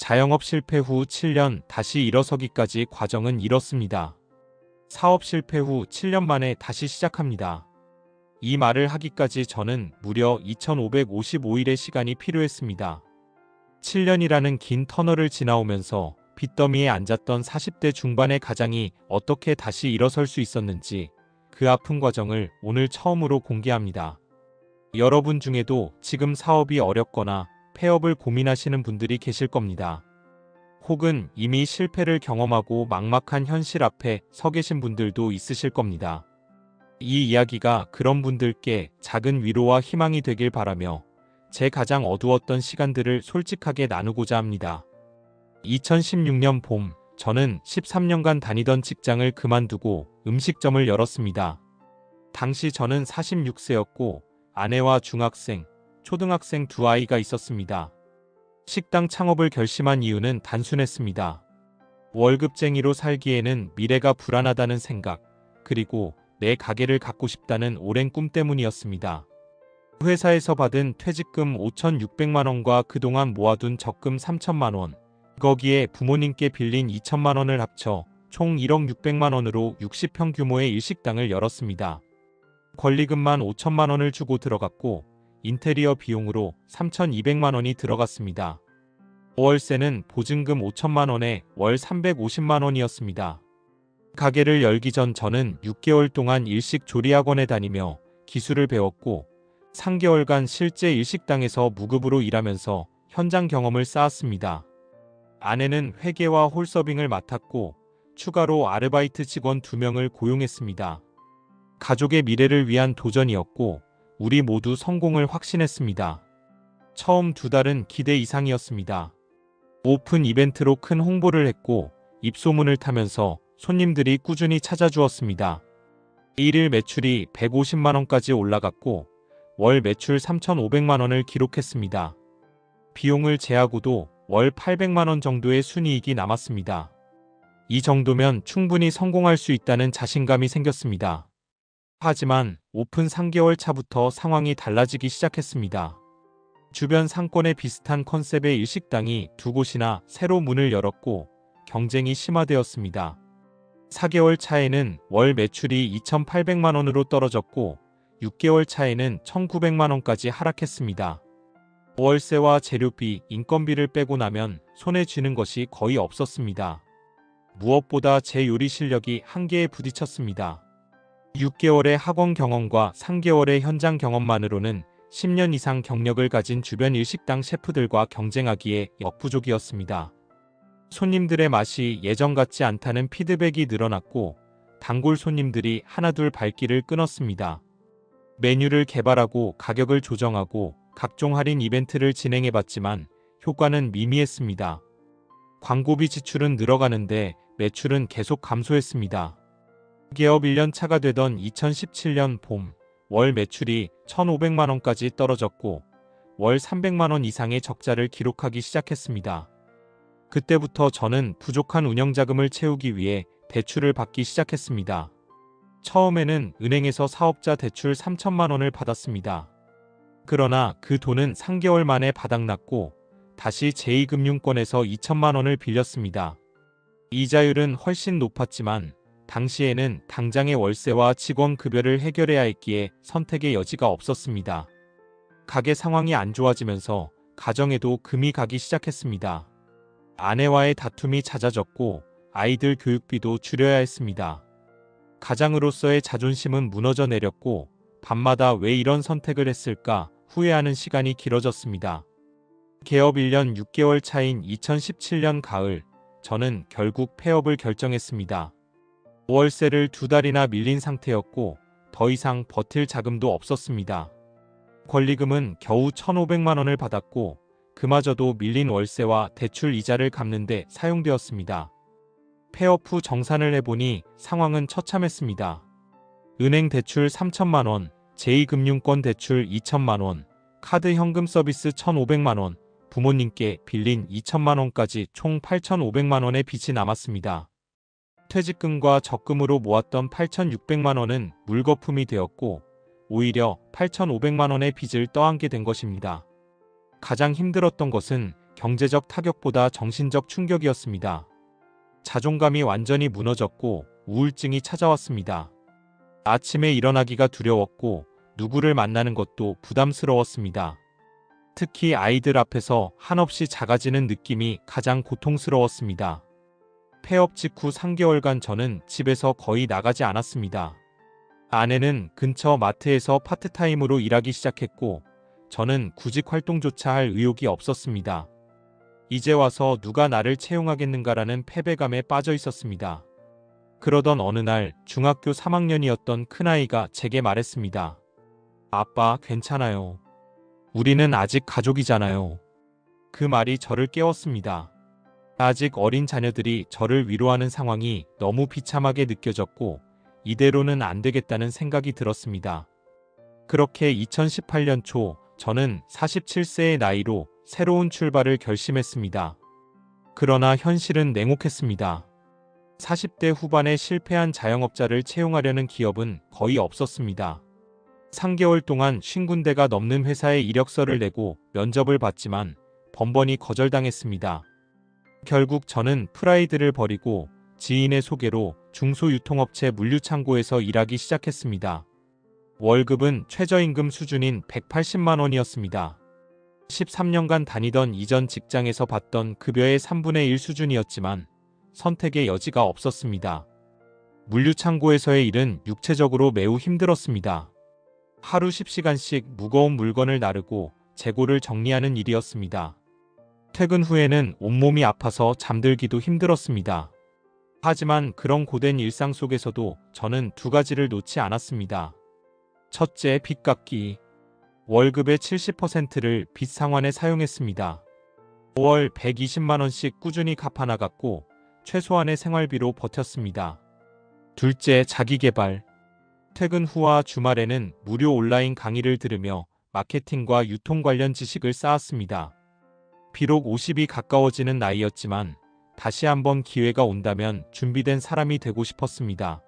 자영업 실패 후 7년 다시 일어서기까지 과정은 이렇습니다. 사업 실패 후 7년 만에 다시 시작합니다. 이 말을 하기까지 저는 무려 2555일의 시간이 필요했습니다. 7년이라는 긴 터널을 지나오면서 빚더미에 앉았던 40대 중반의 가장이 어떻게 다시 일어설 수 있었는지 그 아픈 과정을 오늘 처음으로 공개합니다. 여러분 중에도 지금 사업이 어렵거나 폐업을 고민하시는 분들이 계실 겁니다. 혹은 이미 실패를 경험하고 막막한 현실 앞에 서 계신 분들도 있으실 겁니다. 이 이야기가 그런 분들께 작은 위로와 희망이 되길 바라며 제 가장 어두웠던 시간들을 솔직하게 나누고자 합니다. 2016년 봄, 저는 13년간 다니던 직장을 그만두고 음식점을 열었습니다. 당시 저는 46세였고 아내와 중학생, 초등학생 두 아이가 있었습니다. 식당 창업을 결심한 이유는 단순했습니다. 월급쟁이로 살기에는 미래가 불안하다는 생각, 그리고 내 가게를 갖고 싶다는 오랜 꿈 때문이었습니다. 회사에서 받은 퇴직금 5,600만 원과 그동안 모아둔 적금 3천만 원, 거기에 부모님께 빌린 2천만 원을 합쳐 총 1억 600만 원으로 60평 규모의 일식당을 열었습니다. 권리금만 5천만 원을 주고 들어갔고 인테리어 비용으로 3,200만 원이 들어갔습니다. 월세는 보증금 5천만 원에 월 350만 원이었습니다. 가게를 열기 전 저는 6개월 동안 일식 조리학원에 다니며 기술을 배웠고 3개월간 실제 일식당에서 무급으로 일하면서 현장 경험을 쌓았습니다. 아내는 회계와 홀서빙을 맡았고 추가로 아르바이트 직원 2명을 고용했습니다. 가족의 미래를 위한 도전이었고 우리 모두 성공을 확신했습니다. 처음 2달은 기대 이상이었습니다. 오픈 이벤트로 큰 홍보를 했고 입소문을 타면서 손님들이 꾸준히 찾아주었습니다. 1일 매출이 150만 원까지 올라갔고 월 매출 3,500만 원을 기록했습니다. 비용을 제하고도 월 800만 원 정도의 순이익이 남았습니다. 이 정도면 충분히 성공할 수 있다는 자신감이 생겼습니다. 하지만 오픈 3개월 차부터 상황이 달라지기 시작했습니다. 주변 상권에 비슷한 컨셉의 일식당이 2곳이나 새로 문을 열었고 경쟁이 심화되었습니다. 4개월 차에는 월 매출이 2,800만 원으로 떨어졌고 6개월 차에는 1,900만 원까지 하락했습니다. 월세와 재료비, 인건비를 빼고 나면 손에 쥐는 것이 거의 없었습니다. 무엇보다 제 요리 실력이 한계에 부딪혔습니다. 6개월의 학원 경험과 3개월의 현장 경험만으로는 10년 이상 경력을 가진 주변 일식당 셰프들과 경쟁하기에 역부족이었습니다. 손님들의 맛이 예전 같지 않다는 피드백이 늘어났고 단골 손님들이 하나둘 발길을 끊었습니다. 메뉴를 개발하고 가격을 조정하고 각종 할인 이벤트를 진행해봤지만 효과는 미미했습니다. 광고비 지출은 늘어가는데 매출은 계속 감소했습니다. 개업 1년 차가 되던 2017년 봄, 월 매출이 1,500만 원까지 떨어졌고 월 300만 원 이상의 적자를 기록하기 시작했습니다. 그때부터 저는 부족한 운영자금을 채우기 위해 대출을 받기 시작했습니다. 처음에는 은행에서 사업자 대출 3천만 원을 받았습니다. 그러나 그 돈은 3개월 만에 바닥났고 다시 제2금융권에서 2천만 원을 빌렸습니다. 이자율은 훨씬 높았지만 당시에는 당장의 월세와 직원 급여를 해결해야 했기에 선택의 여지가 없었습니다. 가게 상황이 안 좋아지면서 가정에도 금이 가기 시작했습니다. 아내와의 다툼이 잦아졌고 아이들 교육비도 줄여야 했습니다. 가장으로서의 자존심은 무너져 내렸고 밤마다 왜 이런 선택을 했을까 후회하는 시간이 길어졌습니다. 개업 1년 6개월 차인 2017년 가을, 저는 결국 폐업을 결정했습니다. 월세를 2달이나 밀린 상태였고 더 이상 버틸 자금도 없었습니다. 권리금은 겨우 1,500만 원을 받았고 그마저도 밀린 월세와 대출 이자를 갚는 데 사용되었습니다. 폐업 후 정산을 해보니 상황은 처참했습니다. 은행 대출 3천만 원, 제2금융권 대출 2천만 원, 카드 현금 서비스 1,500만 원, 부모님께 빌린 2천만 원까지 총 8,500만 원의 빚이 남았습니다. 퇴직금과 적금으로 모았던 8,600만 원은 물거품이 되었고 오히려 8,500만 원의 빚을 떠안게 된 것입니다. 가장 힘들었던 것은 경제적 타격보다 정신적 충격이었습니다. 자존감이 완전히 무너졌고 우울증이 찾아왔습니다. 아침에 일어나기가 두려웠고 누구를 만나는 것도 부담스러웠습니다. 특히 아이들 앞에서 한없이 작아지는 느낌이 가장 고통스러웠습니다. 폐업 직후 3개월간 저는 집에서 거의 나가지 않았습니다. 아내는 근처 마트에서 파트타임으로 일하기 시작했고 저는 구직 활동조차 할 의욕이 없었습니다. 이제 와서 누가 나를 채용하겠는가라는 패배감에 빠져 있었습니다. 그러던 어느 날 중학교 3학년이었던 큰아이가 제게 말했습니다. 아빠, 괜찮아요. 우리는 아직 가족이잖아요. 그 말이 저를 깨웠습니다. 아직 어린 자녀들이 저를 위로하는 상황이 너무 비참하게 느껴졌고 이대로는 안 되겠다는 생각이 들었습니다. 그렇게 2018년 초 저는 47세의 나이로 새로운 출발을 결심했습니다. 그러나 현실은 냉혹했습니다. 40대 후반에 실패한 자영업자를 채용하려는 기업은 거의 없었습니다. 3개월 동안 50군데가 넘는 회사에 이력서를 내고 면접을 봤지만 번번이 거절당했습니다. 결국 저는 프라이드를 버리고 지인의 소개로 중소유통업체 물류창고에서 일하기 시작했습니다. 월급은 최저임금 수준인 180만 원이었습니다. 13년간 다니던 이전 직장에서 받던 급여의 3분의 1 수준이었지만 선택의 여지가 없었습니다. 물류창고에서의 일은 육체적으로 매우 힘들었습니다. 하루 10시간씩 무거운 물건을 나르고 재고를 정리하는 일이었습니다. 퇴근 후에는 온몸이 아파서 잠들기도 힘들었습니다. 하지만 그런 고된 일상 속에서도 저는 두 가지를 놓지 않았습니다. 첫째, 빚 갚기. 월급의 70%를 빚 상환에 사용했습니다. 5월 120만 원씩 꾸준히 갚아나갔고 최소한의 생활비로 버텼습니다. 둘째, 자기계발. 퇴근 후와 주말에는 무료 온라인 강의를 들으며 마케팅과 유통 관련 지식을 쌓았습니다. 비록 50이 가까워지는 나이였지만 다시 한번 기회가 온다면 준비된 사람이 되고 싶었습니다.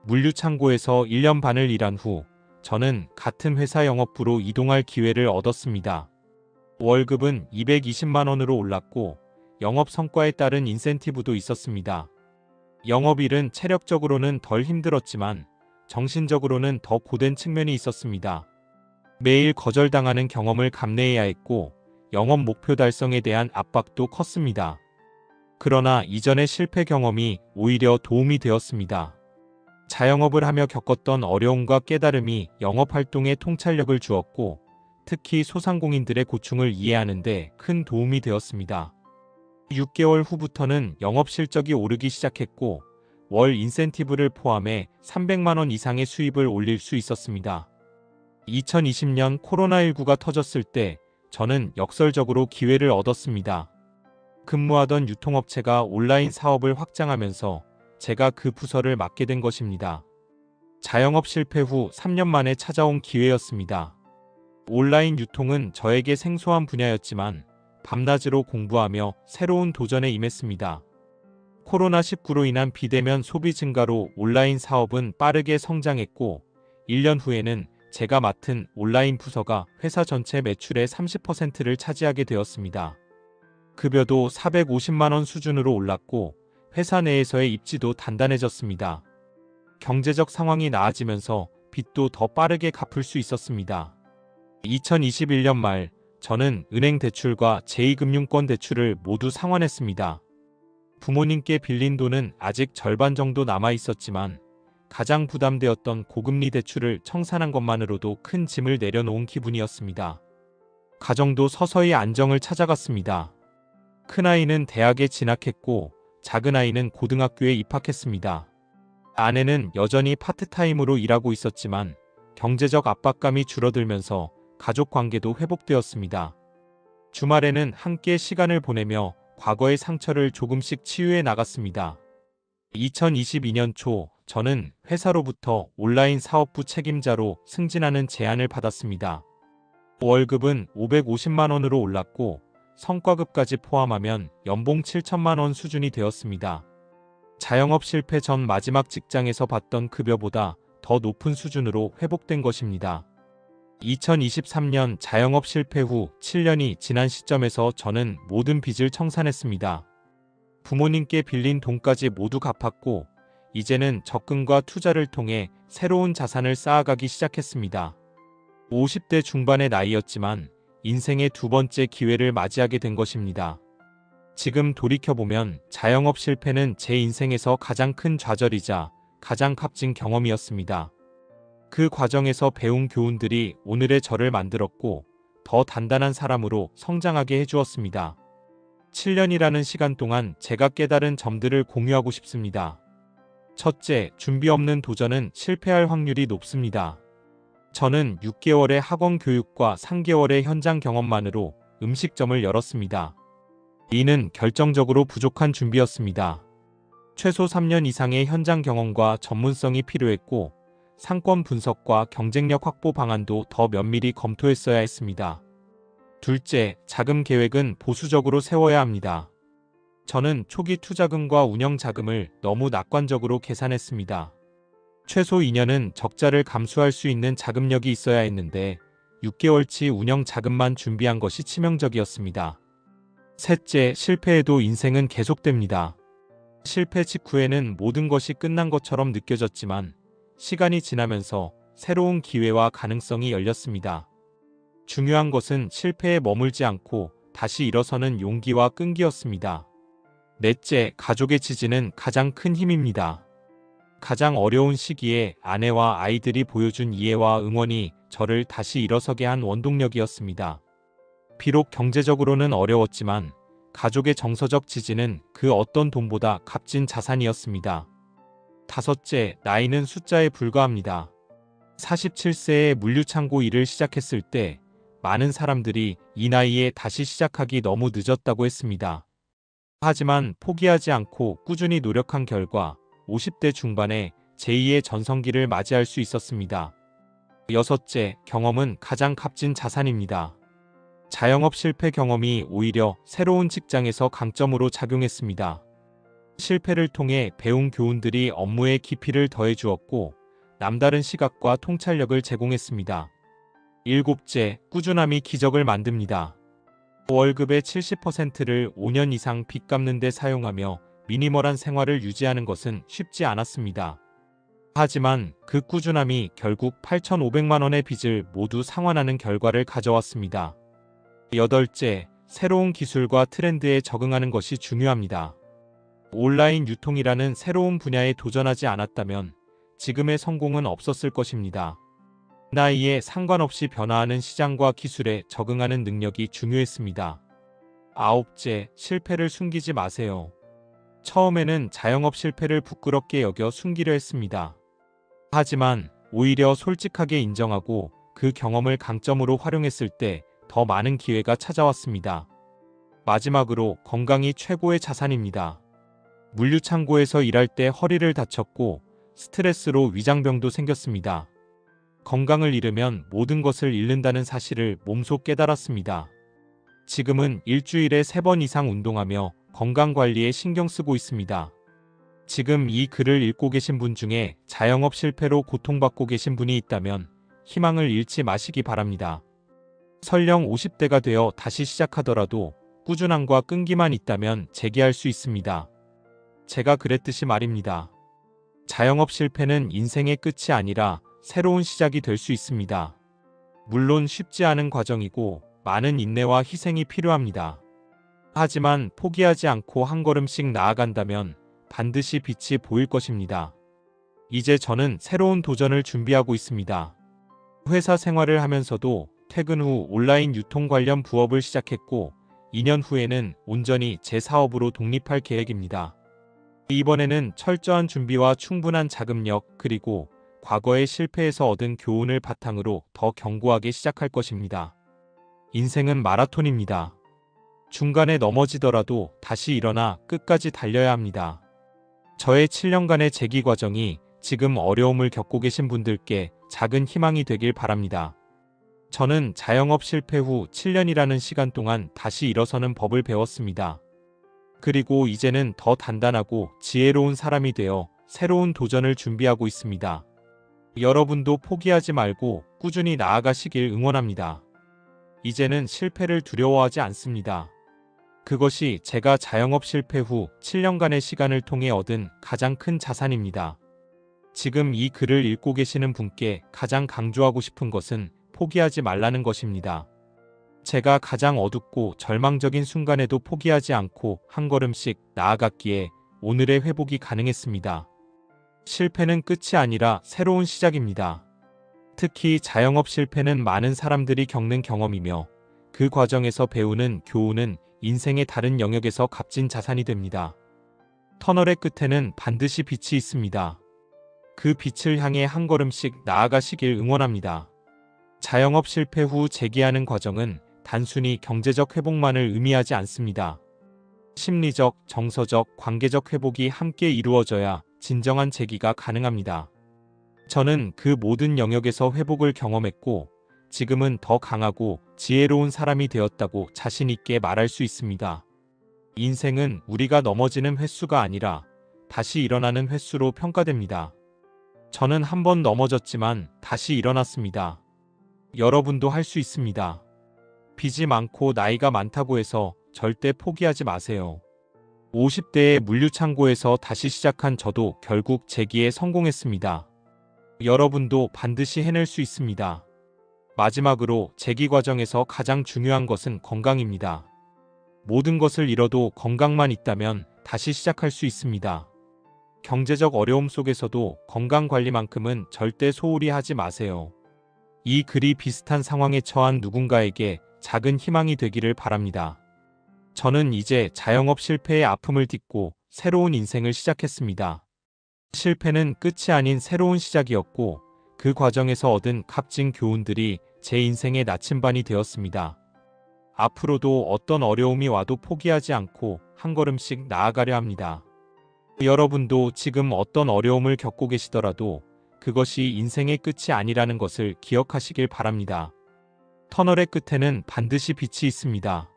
물류창고에서 1년 반을 일한 후 저는 같은 회사 영업부로 이동할 기회를 얻었습니다. 월급은 220만 원으로 올랐고 영업 성과에 따른 인센티브도 있었습니다. 영업일은 체력적으로는 덜 힘들었지만 정신적으로는 더 고된 측면이 있었습니다. 매일 거절당하는 경험을 감내해야 했고 영업 목표 달성에 대한 압박도 컸습니다. 그러나 이전의 실패 경험이 오히려 도움이 되었습니다. 자영업을 하며 겪었던 어려움과 깨달음이 영업활동에 통찰력을 주었고 특히 소상공인들의 고충을 이해하는 데 큰 도움이 되었습니다. 6개월 후부터는 영업 실적이 오르기 시작했고 월 인센티브를 포함해 300만 원 이상의 수입을 올릴 수 있었습니다. 2020년 코로나19가 터졌을 때 저는 역설적으로 기회를 얻었습니다. 근무하던 유통업체가 온라인 사업을 확장하면서 제가 그 부서를 맡게 된 것입니다. 자영업 실패 후 3년 만에 찾아온 기회였습니다. 온라인 유통은 저에게 생소한 분야였지만 밤낮으로 공부하며 새로운 도전에 임했습니다. 코로나19로 인한 비대면 소비 증가로 온라인 사업은 빠르게 성장했고 1년 후에는 제가 맡은 온라인 부서가 회사 전체 매출의 30%를 차지하게 되었습니다. 급여도 450만 원 수준으로 올랐고 회사 내에서의 입지도 단단해졌습니다. 경제적 상황이 나아지면서 빚도 더 빠르게 갚을 수 있었습니다. 2021년 말 저는 은행 대출과 제2금융권 대출을 모두 상환했습니다. 부모님께 빌린 돈은 아직 절반 정도 남아 있었지만 가장 부담되었던 고금리 대출을 청산한 것만으로도 큰 짐을 내려놓은 기분이었습니다. 가정도 서서히 안정을 찾아갔습니다. 큰아이는 대학에 진학했고 작은아이는 고등학교에 입학했습니다. 아내는 여전히 파트타임으로 일하고 있었지만 경제적 압박감이 줄어들면서 가족 관계도 회복되었습니다. 주말에는 함께 시간을 보내며 과거의 상처를 조금씩 치유해 나갔습니다. 2022년 초 저는 회사로부터 온라인 사업부 책임자로 승진하는 제안을 받았습니다. 월급은 550만 원으로 올랐고 성과급까지 포함하면 연봉 7천만 원 수준이 되었습니다. 자영업 실패 전 마지막 직장에서 받던 급여보다 더 높은 수준으로 회복된 것입니다. 2023년 자영업 실패 후 7년이 지난 시점에서 저는 모든 빚을 청산했습니다. 부모님께 빌린 돈까지 모두 갚았고 이제는 적금과 투자를 통해 새로운 자산을 쌓아가기 시작했습니다. 50대 중반의 나이였지만 인생의 두 번째 기회를 맞이하게 된 것입니다. 지금 돌이켜보면 자영업 실패는 제 인생에서 가장 큰 좌절이자 가장 값진 경험이었습니다. 그 과정에서 배운 교훈들이 오늘의 저를 만들었고 더 단단한 사람으로 성장하게 해주었습니다. 7년이라는 시간 동안 제가 깨달은 점들을 공유하고 싶습니다. 첫째, 준비 없는 도전은 실패할 확률이 높습니다. 저는 6개월의 학원 교육과 3개월의 현장 경험만으로 음식점을 열었습니다. 이는 결정적으로 부족한 준비였습니다. 최소 3년 이상의 현장 경험과 전문성이 필요했고 상권 분석과 경쟁력 확보 방안도 더 면밀히 검토했어야 했습니다. 둘째, 자금 계획은 보수적으로 세워야 합니다. 저는 초기 투자금과 운영 자금을 너무 낙관적으로 계산했습니다. 최소 2년은 적자를 감수할 수 있는 자금력이 있어야 했는데 6개월치 운영 자금만 준비한 것이 치명적이었습니다. 셋째, 실패해도 인생은 계속됩니다. 실패 직후에는 모든 것이 끝난 것처럼 느껴졌지만 시간이 지나면서 새로운 기회와 가능성이 열렸습니다. 중요한 것은 실패에 머물지 않고 다시 일어서는 용기와 끈기였습니다. 넷째, 가족의 지지는 가장 큰 힘입니다. 가장 어려운 시기에 아내와 아이들이 보여준 이해와 응원이 저를 다시 일어서게 한 원동력이었습니다. 비록 경제적으로는 어려웠지만 가족의 정서적 지지는 그 어떤 돈보다 값진 자산이었습니다. 다섯째, 나이는 숫자에 불과합니다. 47세에 물류창고 일을 시작했을 때 많은 사람들이 이 나이에 다시 시작하기 너무 늦었다고 했습니다. 하지만 포기하지 않고 꾸준히 노력한 결과 50대 중반에 제2의 전성기를 맞이할 수 있었습니다. 여섯째, 경험은 가장 값진 자산입니다. 자영업 실패 경험이 오히려 새로운 직장에서 강점으로 작용했습니다. 실패를 통해 배운 교훈들이 업무의 깊이를 더해 주었고 남다른 시각과 통찰력을 제공했습니다. 일곱째, 꾸준함이 기적을 만듭니다. 월급의 70%를 5년 이상 빚 갚는 데 사용하며 미니멀한 생활을 유지하는 것은 쉽지 않았습니다. 하지만 그 꾸준함이 결국 8,500만 원의 빚을 모두 상환하는 결과를 가져왔습니다. 여덟째, 새로운 기술과 트렌드에 적응하는 것이 중요합니다. 온라인 유통이라는 새로운 분야에 도전하지 않았다면 지금의 성공은 없었을 것입니다. 나이에 상관없이 변화하는 시장과 기술에 적응하는 능력이 중요했습니다. 아홉째, 실패를 숨기지 마세요. 처음에는 자영업 실패를 부끄럽게 여겨 숨기려 했습니다. 하지만 오히려 솔직하게 인정하고 그 경험을 강점으로 활용했을 때 더 많은 기회가 찾아왔습니다. 마지막으로 건강이 최고의 자산입니다. 물류창고에서 일할 때 허리를 다쳤고 스트레스로 위장병도 생겼습니다. 건강을 잃으면 모든 것을 잃는다는 사실을 몸소 깨달았습니다. 지금은 일주일에 3번 이상 운동하며 건강관리에 신경 쓰고 있습니다. 지금 이 글을 읽고 계신 분 중에 자영업 실패로 고통받고 계신 분이 있다면 희망을 잃지 마시기 바랍니다. 설령 50대가 되어 다시 시작하더라도 꾸준함과 끈기만 있다면 재기할 수 있습니다. 제가 그랬듯이 말입니다. 자영업 실패는 인생의 끝이 아니라 새로운 시작이 될 수 있습니다. 물론 쉽지 않은 과정이고 많은 인내와 희생이 필요합니다. 하지만 포기하지 않고 한 걸음씩 나아간다면 반드시 빛이 보일 것입니다. 이제 저는 새로운 도전을 준비하고 있습니다. 회사 생활을 하면서도 퇴근 후 온라인 유통 관련 부업을 시작했고 2년 후에는 온전히 제 사업으로 독립할 계획입니다. 이번에는 철저한 준비와 충분한 자금력 그리고 과거의 실패에서 얻은 교훈을 바탕으로 더 견고하게 시작할 것입니다. 인생은 마라톤입니다. 중간에 넘어지더라도 다시 일어나 끝까지 달려야 합니다. 저의 7년간의 재기 과정이 지금 어려움을 겪고 계신 분들께 작은 희망이 되길 바랍니다. 저는 자영업 실패 후 7년이라는 시간 동안 다시 일어서는 법을 배웠습니다. 그리고 이제는 더 단단하고 지혜로운 사람이 되어 새로운 도전을 준비하고 있습니다. 여러분도 포기하지 말고 꾸준히 나아가시길 응원합니다. 이제는 실패를 두려워하지 않습니다. 그것이 제가 자영업 실패 후 7년간의 시간을 통해 얻은 가장 큰 자산입니다. 지금 이 글을 읽고 계시는 분께 가장 강조하고 싶은 것은 포기하지 말라는 것입니다. 제가 가장 어둡고 절망적인 순간에도 포기하지 않고 한 걸음씩 나아갔기에 오늘의 회복이 가능했습니다. 실패는 끝이 아니라 새로운 시작입니다. 특히 자영업 실패는 많은 사람들이 겪는 경험이며 그 과정에서 배우는 교훈은 인생의 다른 영역에서 값진 자산이 됩니다. 터널의 끝에는 반드시 빛이 있습니다. 그 빛을 향해 한 걸음씩 나아가시길 응원합니다. 자영업 실패 후 재기하는 과정은 단순히 경제적 회복만을 의미하지 않습니다. 심리적, 정서적, 관계적 회복이 함께 이루어져야 진정한 재기가 가능합니다. 저는 그 모든 영역에서 회복을 경험했고 지금은 더 강하고 지혜로운 사람이 되었다고 자신 있게 말할 수 있습니다. 인생은 우리가 넘어지는 횟수가 아니라 다시 일어나는 횟수로 평가됩니다. 저는 한 번 넘어졌지만 다시 일어났습니다. 여러분도 할 수 있습니다. 빚이 많고 나이가 많다고 해서 절대 포기하지 마세요. 50대의 물류창고에서 다시 시작한 저도 결국 재기에 성공했습니다. 여러분도 반드시 해낼 수 있습니다. 마지막으로 재기 과정에서 가장 중요한 것은 건강입니다. 모든 것을 잃어도 건강만 있다면 다시 시작할 수 있습니다. 경제적 어려움 속에서도 건강 관리만큼은 절대 소홀히 하지 마세요. 이 글이 비슷한 상황에 처한 누군가에게 작은 희망이 되기를 바랍니다. 저는 이제 자영업 실패의 아픔을 딛고 새로운 인생을 시작했습니다. 실패는 끝이 아닌 새로운 시작이었고 그 과정에서 얻은 값진 교훈들이 제 인생의 나침반이 되었습니다. 앞으로도 어떤 어려움이 와도 포기하지 않고 한 걸음씩 나아가려 합니다. 여러분도 지금 어떤 어려움을 겪고 계시더라도 그것이 인생의 끝이 아니라는 것을 기억하시길 바랍니다. 터널의 끝에는 반드시 빛이 있습니다.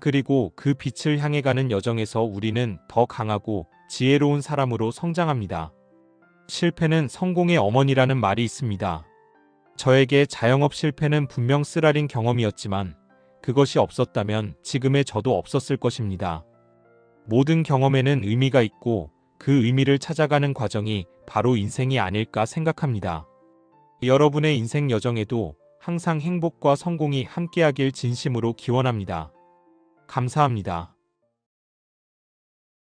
그리고 그 빛을 향해 가는 여정에서 우리는 더 강하고 지혜로운 사람으로 성장합니다. 실패는 성공의 어머니라는 말이 있습니다. 저에게 자영업 실패는 분명 쓰라린 경험이었지만 그것이 없었다면 지금의 저도 없었을 것입니다. 모든 경험에는 의미가 있고 그 의미를 찾아가는 과정이 바로 인생이 아닐까 생각합니다. 여러분의 인생 여정에도 항상 행복과 성공이 함께하길 진심으로 기원합니다. 감사합니다.